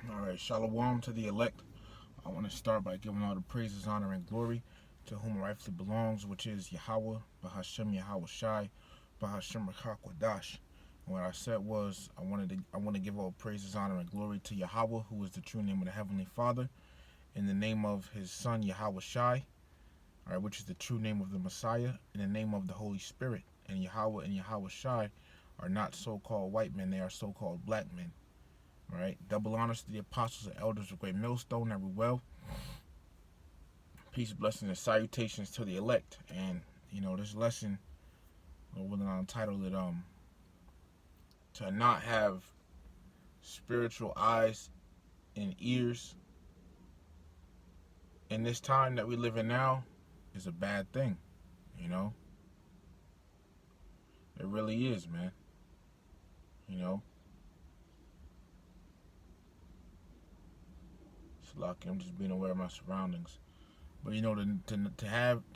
All right, shalom to the elect. I want to start by giving all the praises, honor, and glory to whom rightfully belongs, which is Yahweh, Bahashem Yahweh Shai, Bahashem Rakakwadash. And what I said was I want to give all praises, honor, and glory to Yahweh, who is the true name of the Heavenly Father, in the name of His Son Yahweh Shai, all right, which is the true name of the Messiah, in the name of the Holy Spirit. And Yahweh and Yahweh Shai are not so-called white men; they are so-called black men. All right, double honors to the apostles and elders of Great Millstone, every well. Peace, blessings, and salutations to the elect. And this lesson, we're gonna entitle it to not have spiritual eyes and ears in this time that we live in now is a bad thing. It really is, man. You know, it's lucky I'm just being aware of my surroundings. But to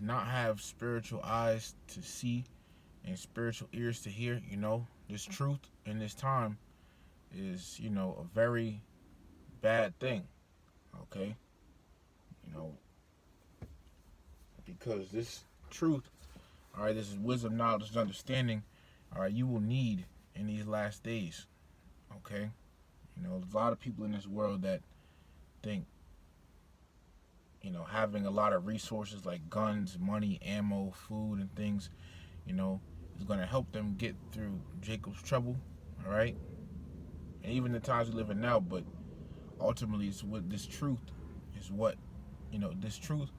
not have spiritual eyes to see and spiritual ears to hear, this truth in this time is, a very bad thing. Okay? Because this truth, all right, this is wisdom, knowledge, and understanding, all right, you will need in these last days. Okay? There's a lot of people in this world that think, having a lot of resources like guns, money, ammo, food, and things, is going to help them get through Jacob's trouble, all right? And even the times we live in now, but ultimately, it's what this truth is what, this truth,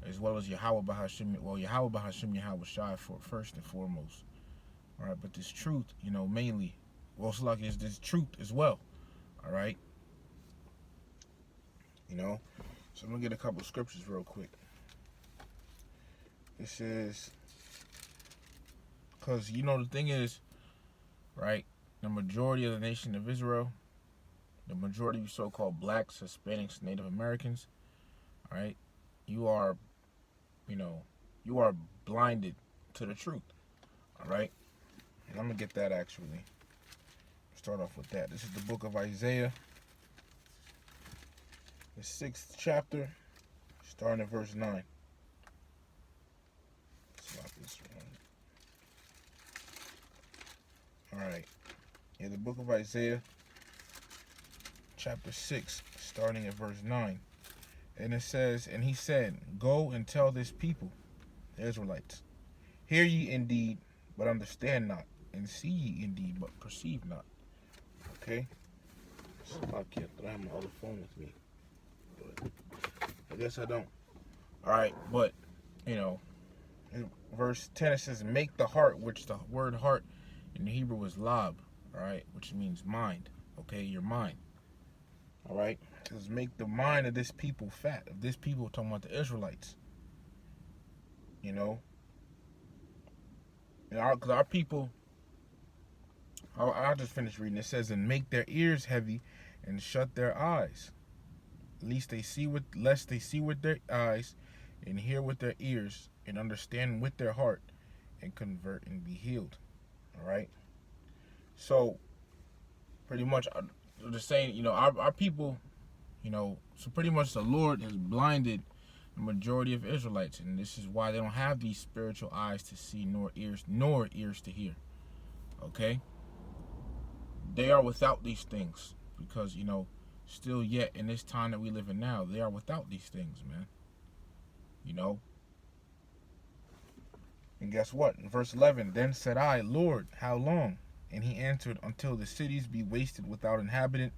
as well as Yahweh Bahashim, Yahweh Bahashim Yahweh Shai for first and foremost, all right? But this truth, mainly, it's like is this truth as well, all right? So I'm going to get a couple scriptures real quick. This is, because, the thing is, right, the majority of the nation of Israel, the majority of so-called blacks, Hispanics, Native Americans, all right, you are blinded to the truth, all right? And I'm going to get that actually. Start off with that. This is the book of Isaiah, the 6th chapter, starting at verse 9. Alright. Yeah, the book of Isaiah, chapter 6, starting at verse 9. And it says, and he said, go and tell this people, the Israelites, hear ye indeed, but understand not, and see ye indeed, but perceive not. Okay? So I can't have my other phone with me. But I guess I don't. Alright, but, in verse 10 it says, make the heart, which the word heart in the Hebrew is lab, alright, which means mind. Okay, your mind. Alright? It says, make the mind of this people fat. Of this people, talking about the Israelites. Because our people, I'll just finish reading. It says, and make their ears heavy and shut their eyes, lest they see with their eyes and hear with their ears and understand with their heart and convert and be healed. All right. So pretty much just saying, our people, so pretty much the Lord has blinded the majority of Israelites, and this is why they don't have these spiritual eyes to see nor ears to hear. Okay. They are without these things because, still yet in this time that we live in now, they are without these things, man. And guess what? In verse 11, then said I, Lord, how long? And he answered, until the cities be wasted without inhabitant,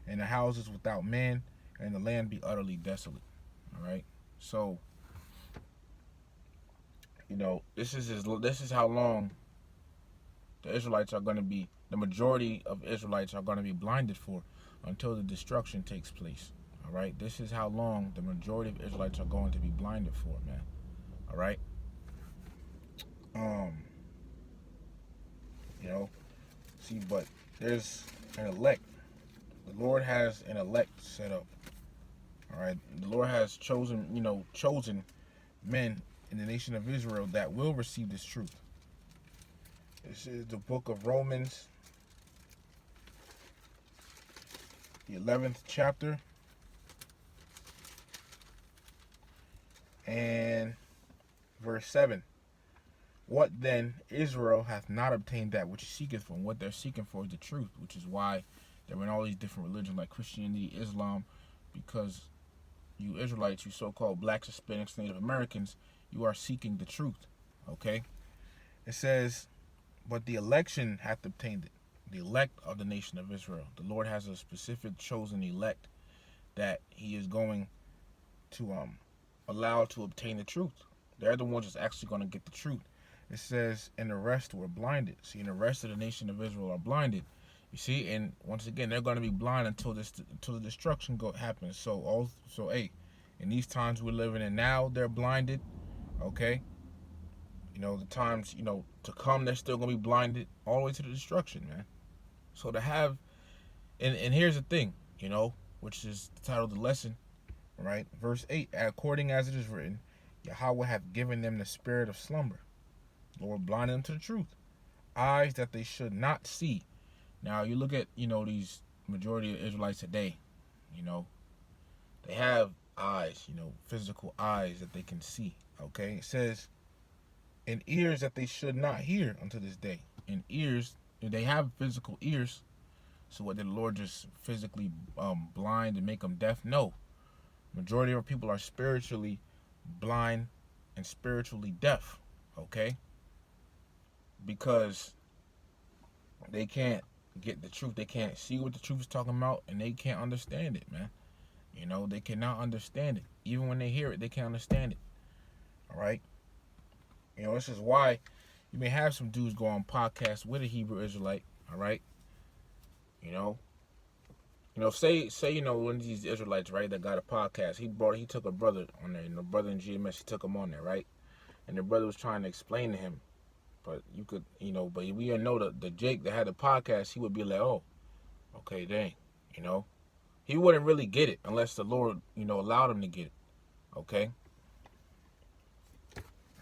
and the houses without man, and the land be utterly desolate. All right? So, this is how long the Israelites are going to be, the majority of Israelites are going to be blinded for until the destruction takes place. All right? This is how long the majority of Israelites are going to be blinded for, man. All right? See, but there's an elect. The Lord has an elect set up. All right? The Lord has chosen men in the nation of Israel that will receive this truth. This is the book of Romans, the 11th chapter, and verse 7. What then? Israel hath not obtained that which he seeketh for. And what they're seeking for is the truth, which is why they're in all these different religions like Christianity, Islam, because you Israelites, you so-called blacks, Hispanics, Native Americans, you are seeking the truth. Okay? It says, but the election hath obtained it. The elect of the nation of Israel. The Lord has a specific chosen elect that he is going to allow to obtain the truth. They're the ones that's actually going to get the truth. It says, and the rest were blinded. See, and the rest of the nation of Israel are blinded. You see, and once again, they're going to be blind until the destruction happens. So hey, in these times we're living in now, they're blinded. Okay, you know, the times, you know, to come, they're still going to be blinded all the way to the destruction, man. So to have, and here's the thing, you know, which is the title of the lesson, right? Verse 8, according as it is written, Yahweh hath given them the spirit of slumber. Lord blinded them to the truth. Eyes that they should not see. Now, you look at, you know, these majority of Israelites today, you know, they have eyes, you know, physical eyes that they can see, okay? It says, and ears that they should not hear unto this day. And ears, they have physical ears. So what, did the Lord just physically blind and make them deaf? No. Majority of our people are spiritually blind and spiritually deaf, okay? Because they can't get the truth. They can't see what the truth is talking about, and they can't understand it, man. You know, they cannot understand it. Even when they hear it, they can't understand it. All right? You know, this is why you may have some dudes go on podcasts with a Hebrew Israelite, all right? You know, say you know, one of these Israelites, right, that got a podcast, he took a brother on there, and the brother in GMS, he took him on there, right? And the brother was trying to explain to him, but you could, you know, but we know that the Jake that had the podcast, he would be like, oh, okay, dang, you know. He wouldn't really get it unless the Lord, you know, allowed him to get it, okay?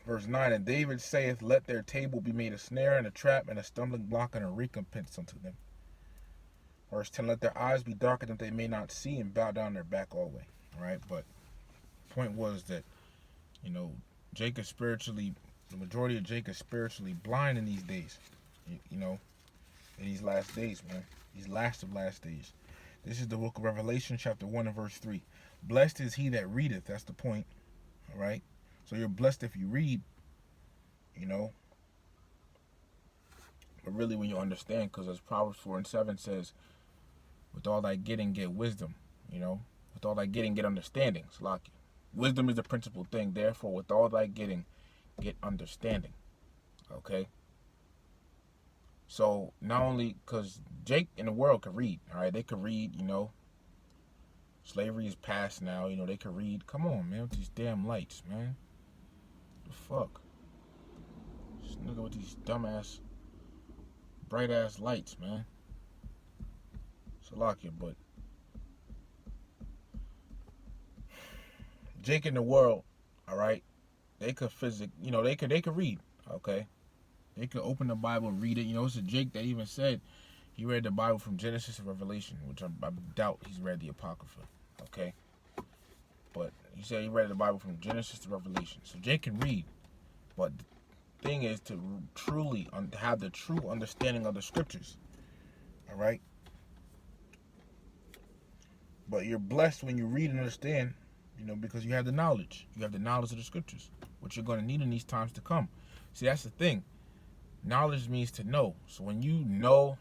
Verse 9, and David saith, let their table be made a snare and a trap and a stumbling block and a recompense unto them. Verse 10, let their eyes be darkened that they may not see and bow down their back always. All right, but the point was that, you know, Jacob spiritually, the majority of Jacob spiritually blind in these days, you know, in these last days, man, these last of last days. This is the book of Revelation, chapter 1 and verse 3. Blessed is he that readeth, that's the point, all right? So you're blessed if you read, you know, but really when you understand, because as Proverbs 4 and 7 says, with all thy getting, get wisdom, you know, with all thy getting, get understanding. Salaki. Wisdom is the principal thing, therefore, with all thy getting, get understanding, okay? So, not only, because Jake in the world could read, all right? They could read, you know, slavery is past now, you know, they could read. Come on, man, with these damn lights, man. The fuck? This nigga with these dumbass, bright ass lights, man. Salakia, but Jake in the world, all right, they could you know, they could read, okay? They could open the Bible and read it. You know, it's a Jake that even said he read the Bible from Genesis to Revelation, which I doubt he's read the Apocrypha, okay? But he said he read the Bible from Genesis to Revelation. So Jake can read, but the thing is to truly have the true understanding of the scriptures, all right? But you're blessed when you read and understand, you know, because you have the knowledge. You have the knowledge of the scriptures, which you're going to need in these times to come. See, that's the thing. Knowledge means to know. So when you know,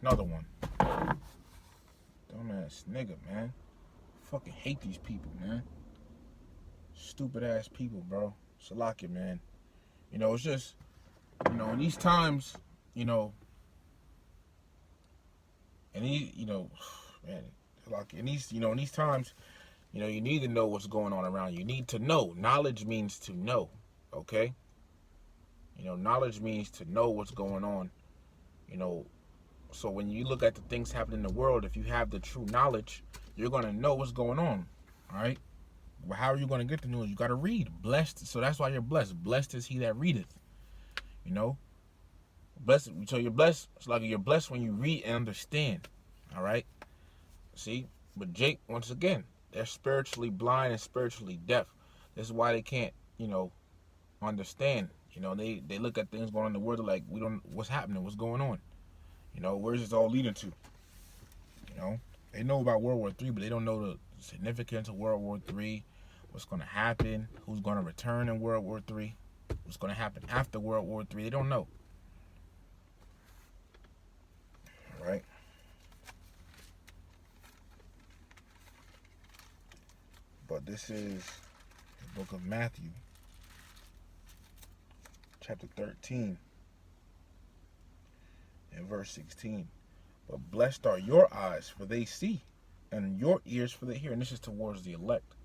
another one. Dumbass nigga, man. Fucking hate these people, man. Stupid ass people, bro. Salakia, man. You know, it's just, you know, in these times, you know, and you know, man, Salakia, in these times, you know, you need to know what's going on around you. You need to know. Knowledge means to know, okay? You know, knowledge means to know what's going on, you know. So when you look at the things happening in the world, if you have the true knowledge, you're going to know what's going on, all right? But how are you going to get the news? You got to read. Blessed, so that's why you're blessed. Blessed is he that readeth, you know. Blessed, so you're blessed. It's like you're blessed when you read and understand, all right? See? But Jake, once again, they're spiritually blind and spiritually deaf. This is why they can't, understand. They look at things going on in the world like, we don't, what's happening, what's going on. Where's this all leading to? You know, they know about World War III, but they don't know the significance of World War III, what's going to happen, who's going to return in World War III, what's going to happen after World War III. They don't know. All right? But this is the book of Matthew, chapter 13, and verse 16. But blessed are your eyes, for they see, and your ears, for they hear. And this is towards the elect.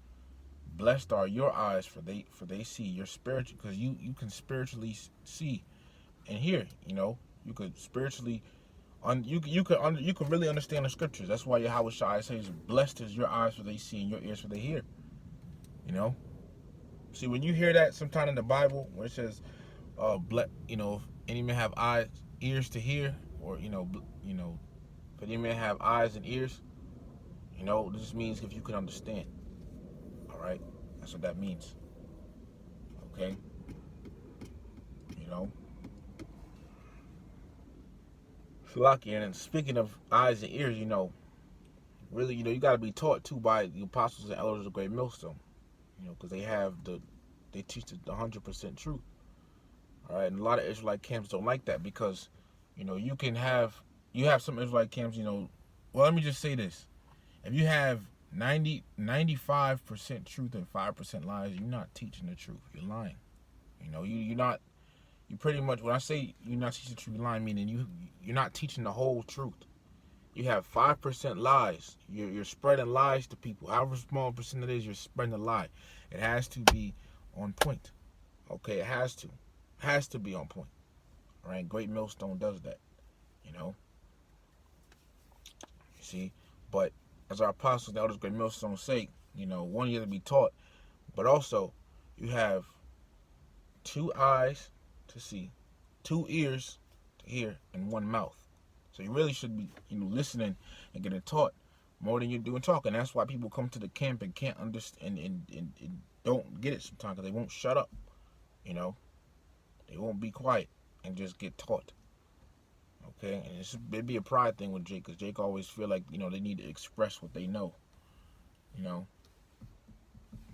Blessed are your eyes, for they see. Your spiritual, because you can spiritually see and hear. You could spiritually, you can really understand the scriptures. That's why Yahweh Shai says, "Blessed is your eyes, for they see, and your ears, for they hear." See, when you hear that sometime in the Bible, where it says, if any man have eyes, ears to hear, or if any man have eyes and ears, this means if you can understand. All right, that's what that means. Okay, Salaki. And speaking of eyes and ears, really, you got to be taught too by the apostles and elders of Great Millstone, because they teach the 100% truth. All right, and a lot of Israelite camps don't like that because, you have some Israelite camps, well, let me just say this. If you have 95% truth and 5% lies, you're not teaching the truth. You're lying. You pretty much, when I say you're not teaching the truth, you're lying, meaning you're not teaching the whole truth. You have 5% lies. You're spreading lies to people. However small percent it is, you're spreading a lie. It has to be on point. Okay, it has to. Has to be on point. All right, Great Millstone does that. You see? But as our apostles, the elders, Great Millstone say, one, you have to be taught, but also you have 2 eyes to see, 2 ears to hear, and 1 mouth. So you really should be, listening and getting taught more than you're doing talking. That's why people come to the camp and can't understand and don't get it sometimes, because they won't shut up. They won't be quiet and just get taught. Okay, and it'd be a pride thing with Jake, because Jake always feel like, they need to express what they know.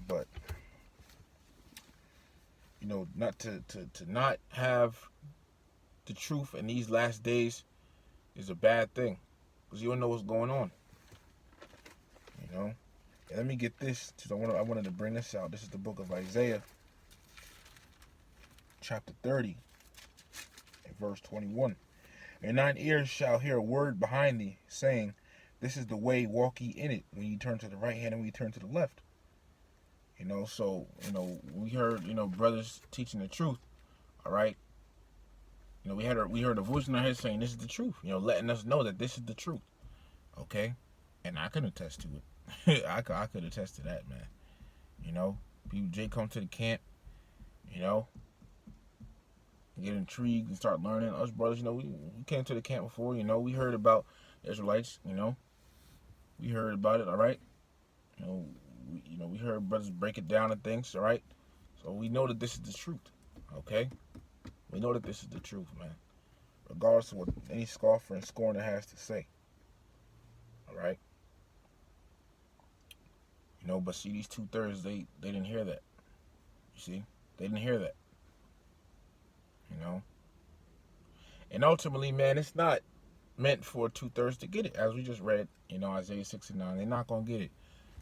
But not to not have the truth in these last days is a bad thing, because you don't know what's going on. And let me get this, I wanted to bring this out. This is the book of Isaiah, chapter 30, and verse 21. And thine ears shall hear a word behind thee, saying, this is the way, walk ye in it, when you turn to the right hand and when you turn to the left. So, we heard, brothers teaching the truth, all right? We heard a voice in our head saying, this is the truth, letting us know that this is the truth, okay? And I can attest to it. I could attest to that, man. People, Jay come to the camp, get intrigued and start learning. Us brothers, we came to the camp before, we heard about Israelites, we heard about it, all right? We heard brothers break it down and things, all right? So we know that this is the truth, okay? We know that this is the truth, man. Regardless of what any scoffer and scorner has to say, all right? But see, these 2/3, they didn't hear that. You see? They didn't hear that. And ultimately, man, it's not meant for 2/3 to get it. As we just read, Isaiah 6 and 9, they're not going to get it.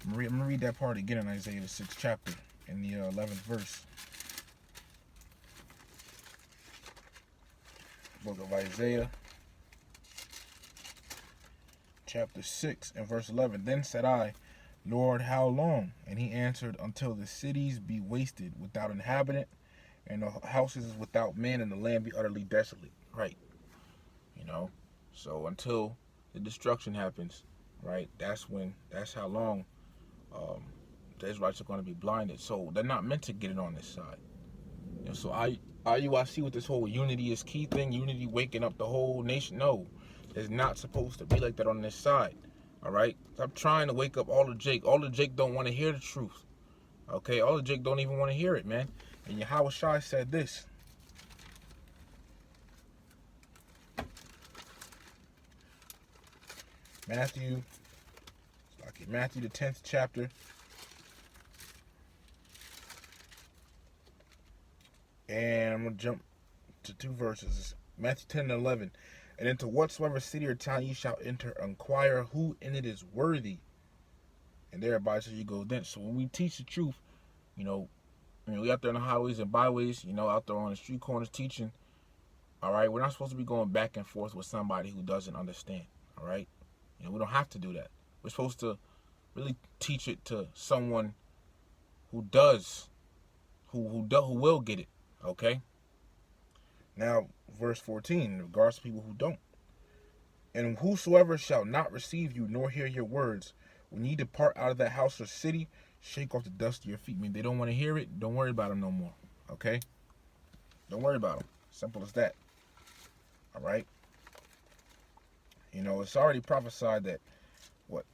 I'm going to read that part again in Isaiah the 6th chapter, in the 11th verse. Book of Isaiah, chapter 6 and verse 11. Then said I, Lord, how long? And he answered, until the cities be wasted without inhabitant, and the houses without men, and the land be utterly desolate. Right. So until the destruction happens, right, that's how long the Israelites are going to be blinded. So they're not meant to get it on this side. So IUIC with this whole unity is key thing, unity waking up the whole nation. No, it's not supposed to be like that on this side. All right. Stop trying to wake up all the Jake. All the Jake don't want to hear the truth. Okay, all the Jake don't even want to hear it, man. And Yahweh Shai said this. Matthew the 10th chapter. And I'm going to jump to 2 verses. Matthew 10 and 11. And into whatsoever city or town ye shall enter, inquire who in it is worthy, and thereby shall you go thence. So when we teach the truth, we out there on the highways and byways, out there on the street corners teaching, all right, we're not supposed to be going back and forth with somebody who doesn't understand, all right? We don't have to do that. We're supposed to really teach it to someone who does, who will get it, okay? Now, verse 14, in regards to people who don't. And whosoever shall not receive you nor hear your words, when ye depart out of that house or city, shake off the dust of your feet. I mean, they don't want to hear it. Don't worry about them no more. Okay? Don't worry about them. Simple as that. All right? It's already prophesied that,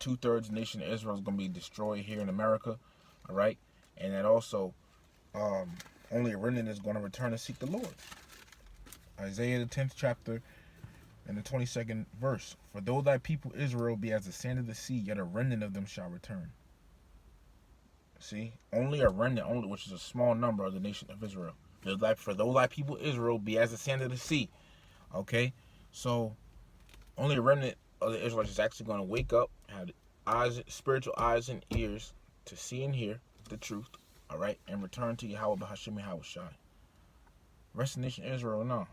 2/3 nation of Israel is going to be destroyed here in America. All right? And that also, only a remnant is going to return and seek the Lord. Isaiah the 10th chapter and the 22nd verse. For though thy people Israel be as the sand of the sea, yet a remnant of them shall return. See? Only a remnant, which is a small number of the nation of Israel. For though thy people Israel be as the sand of the sea. Okay? So, only a remnant of the Israelites is actually going to wake up, have spiritual eyes and ears to see and hear the truth. All right? And return to Yahweh B'Hashem Yahweh Shai. Rest of the nation of Israel, no.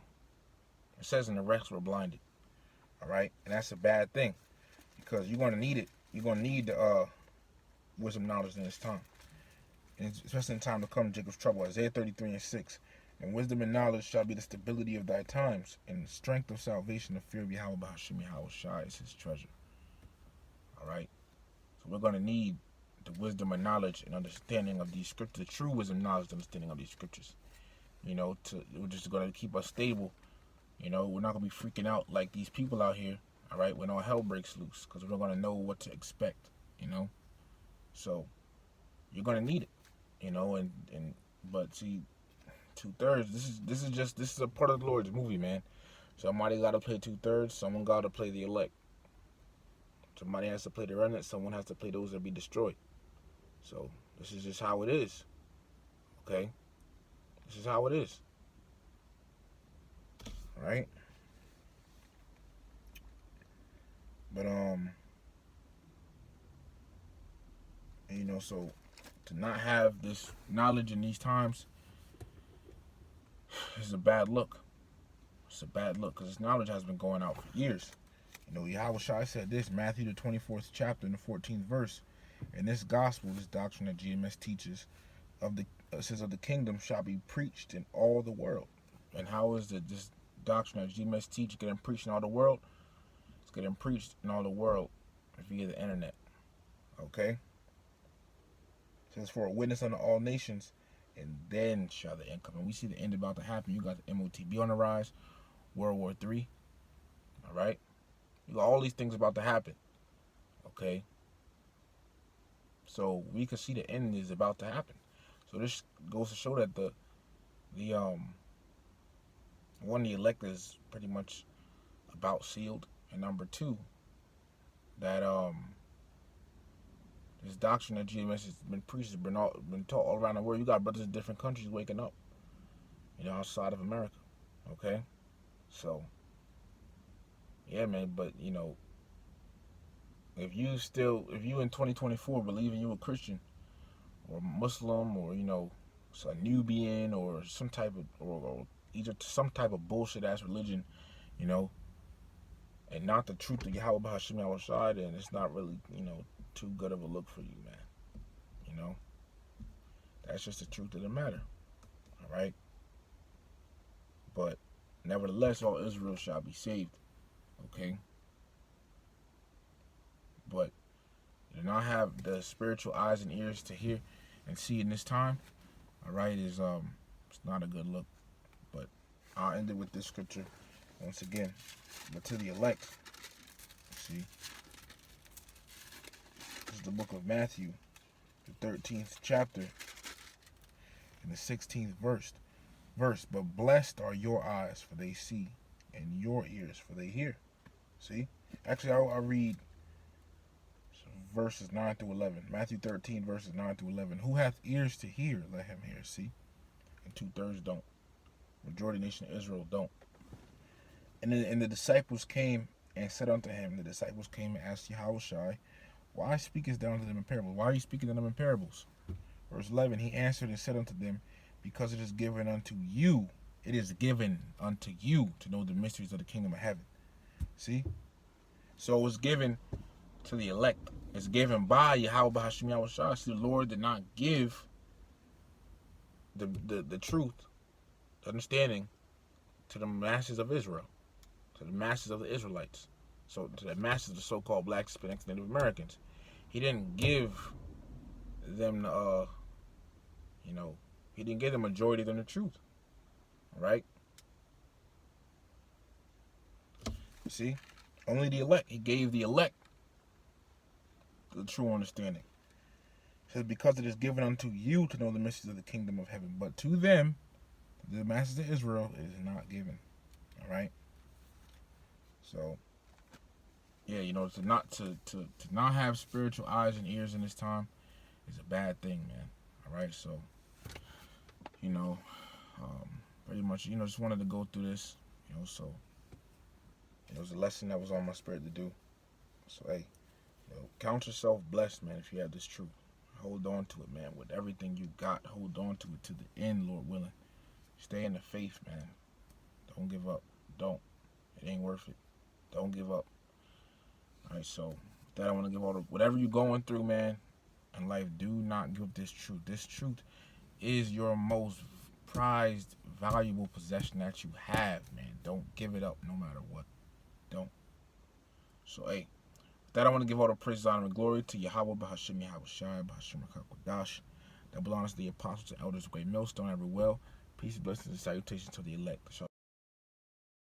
It says, and the rest were blinded. All right? And that's a bad thing. Because you're going to need it. You're going to need the wisdom, knowledge in this time. And especially in time to come, Jacob's trouble. Isaiah 33 and 6. And wisdom and knowledge shall be the stability of thy times. And the strength of salvation, the fear of Yahweh B'Hashem Yahweh Shai is his treasure. All right? So we're going to need the wisdom and knowledge and understanding of these scriptures. The true wisdom, knowledge, and understanding of these scriptures. We're just going to keep us stable. We're not going to be freaking out like these people out here, all right, when all hell breaks loose, because we're going to know what to expect, So, you're going to need it, but see, 2/3, this is a part of the Lord's movie, man. Somebody got to play 2/3, someone got to play the elect. Somebody has to play the remnant, someone has to play those that be destroyed. So, this is just how it is, okay? This is how it is. Right? But so to not have this knowledge in these times is a bad look. It's a bad look because this knowledge has been going out for years. Yahweh Shai said this, Matthew the 24th chapter and the 14th verse. And this gospel, this doctrine that GMS teaches, says of the kingdom shall be preached in all the world. And how is this doctrine that GMS teach getting preached in all the world? It's getting preached in all the world via the internet. Okay? It says, for a witness unto all nations, and then shall the end come. And we see the end about to happen. You got the MOTB on the rise, World War III. All right? You got all these things about to happen. Okay? So we can see the end is about to happen. So this goes to show that the elect is pretty much about sealed, and number 2, that this doctrine that GMS has been preached, has been taught all around the world. You got brothers in different countries waking up, outside of America. Okay, so yeah, man. But if you in 2024 believing you a Christian or Muslim or a Nubian or some type of or either some type of bullshit ass religion, and not the truth of Yahweh B'Hashem Yahweh Shai, then it's not really, too good of a look for you, man. That's just the truth of the matter. All right? But nevertheless, all Israel shall be saved. Okay? But to not have the spiritual eyes and ears to hear and see in this time, all right, is it's not a good look. But I'll end it with this scripture once again. But to the elect, see, is the book of Matthew, the 13th chapter, and the 16th verse. But blessed are your eyes, for they see, and your ears, for they hear. See? Actually, I'll read verses 9 through 11. Matthew 13, verses 9 through 11. Who hath ears to hear, let him hear. See? And 2/3 don't. Majority of the nation of Israel don't. And the disciples came and said unto him, the disciples came and asked Yahushua, why speakest thou unto them in parables? Why are you speaking to them in parables? Verse 11, he answered and said unto them, because it is given unto you, it is given unto you to know the mysteries of the kingdom of heaven. See? So it was given to the elect. It's given by Yahweh B'Hashem Yahushua. See, the Lord did not give the truth, the understanding, to the masses of Israel, to the masses of the Israelites, so to the masses of the so-called Black, Hispanics, Native Americans. He didn't give them he didn't give the majority of them the truth. All right? See? Only the elect. He gave the elect the true understanding. It says, because it is given unto you to know the mysteries of the kingdom of heaven. But to them, the masses of Israel, it is not given. All right? So, yeah, to not have spiritual eyes and ears in this time is a bad thing, man. All right? So, pretty much, just wanted to go through this, so it was a lesson that was on my spirit to do. So, hey, count yourself blessed, man, if you have this truth. Hold on to it, man. With everything you got, hold on to it to the end, Lord willing. Stay in the faith, man. Don't give up. Don't. It ain't worth it. Don't give up. All right, so with that, I want to give whatever you're going through, man, in life, do not give up this truth. This truth is your most prized, valuable possession that you have, man. Don't give it up no matter what. Don't. So, hey, with that, I want to give all the praise, honor, and glory to Yahweh, B'Hashem, Yahushua, B'Hashem, Kodash. That belongs to the apostles and elders of Great Millstone, every well. Peace, blessings, and salutations to the elect.